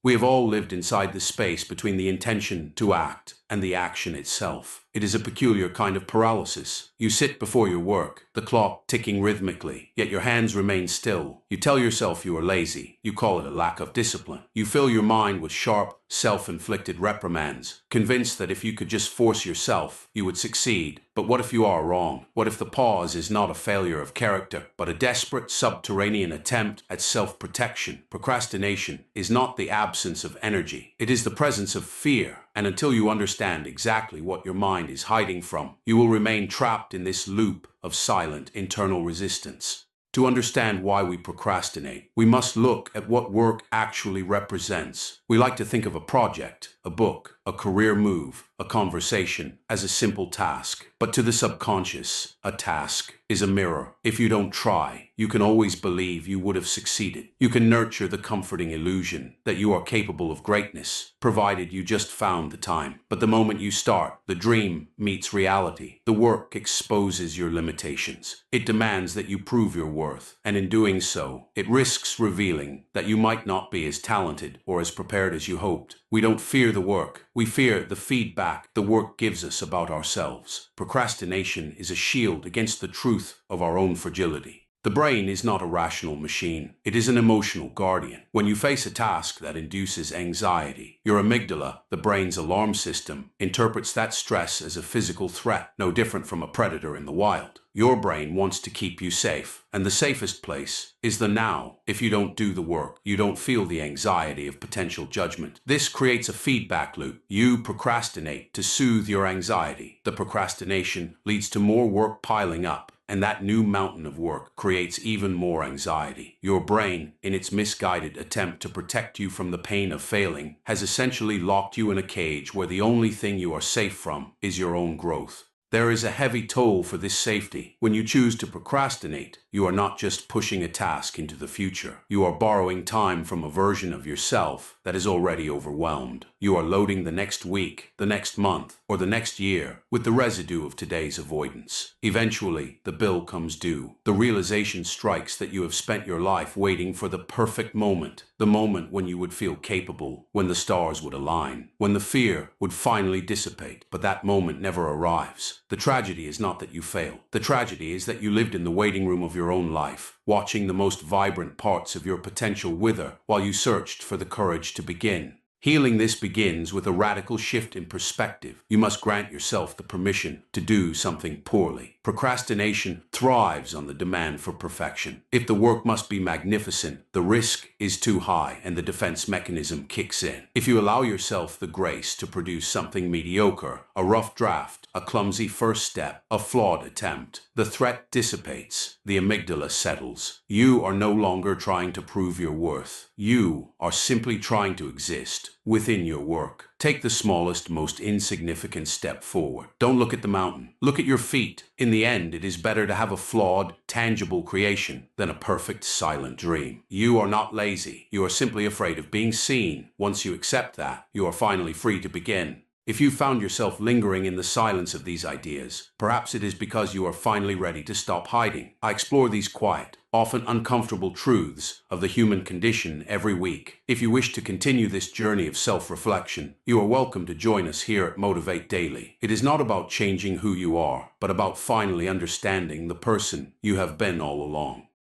We have all lived inside the space between the intention to act and the action itself. It is a peculiar kind of paralysis. You sit before your work, the clock ticking rhythmically, yet your hands remain still. You tell yourself you are lazy. You call it a lack of discipline. You fill your mind with sharp, self-inflicted reprimands, convinced that if you could just force yourself, you would succeed. But what if you are wrong? What if the pause is not a failure of character, but a desperate subterranean attempt at self-protection? Procrastination is not the absence of energy. It is the presence of fear. And until you understand exactly what your mind is hiding from, you will remain trapped in this loop of silent internal resistance. To understand why we procrastinate, we must look at what work actually represents. We like to think of a project, a book, a career move, a conversation as a simple task. But to the subconscious, a task is a mirror. If you don't try, you can always believe you would have succeeded. You can nurture the comforting illusion that you are capable of greatness, provided you just found the time. But the moment you start, the dream meets reality. The work exposes your limitations. It demands that you prove your worth. And in doing so, it risks revealing that you might not be as talented or as prepared as you hoped. We don't fear the work. We fear the feedback the work gives us about ourselves. Procrastination is a shield against the truth of our own fragility. The brain is not a rational machine. It is an emotional guardian. When you face a task that induces anxiety, your amygdala, the brain's alarm system, interprets that stress as a physical threat, no different from a predator in the wild. Your brain wants to keep you safe, and the safest place is the now. If you don't do the work, you don't feel the anxiety of potential judgment. This creates a feedback loop. You procrastinate to soothe your anxiety. The procrastination leads to more work piling up, and that new mountain of work creates even more anxiety. Your brain, in its misguided attempt to protect you from the pain of failing, has essentially locked you in a cage where the only thing you are safe from is your own growth. There is a heavy toll for this safety. When you choose to procrastinate, you are not just pushing a task into the future. You are borrowing time from a version of yourself that is already overwhelmed. You are loading the next week, the next month, or the next year with the residue of today's avoidance. Eventually, the bill comes due. The realization strikes that you have spent your life waiting for the perfect moment, the moment when you would feel capable, when the stars would align, when the fear would finally dissipate. But that moment never arrives. The tragedy is not that you failed. The tragedy is that you lived in the waiting room of your own life, watching the most vibrant parts of your potential wither while you searched for the courage to begin. Healing this begins with a radical shift in perspective. You must grant yourself the permission to do something poorly. Procrastination thrives on the demand for perfection. If the work must be magnificent, the risk is too high and the defense mechanism kicks in. If you allow yourself the grace to produce something mediocre, a rough draft, a clumsy first step, a flawed attempt, the threat dissipates, the amygdala settles. You are no longer trying to prove your worth. You are simply trying to exist within your work. Take the smallest, most insignificant step forward. Don't look at the mountain. Look at your feet. In the end, it is better to have a flawed, tangible creation than a perfect, silent dream. You are not lazy. You are simply afraid of being seen. Once you accept that, you are finally free to begin. If you found yourself lingering in the silence of these ideas, perhaps it is because you are finally ready to stop hiding. I explore these quiet, often uncomfortable truths of the human condition every week. If you wish to continue this journey of self-reflection, you are welcome to join us here at Motivate Daily. It is not about changing who you are, but about finally understanding the person you have been all along.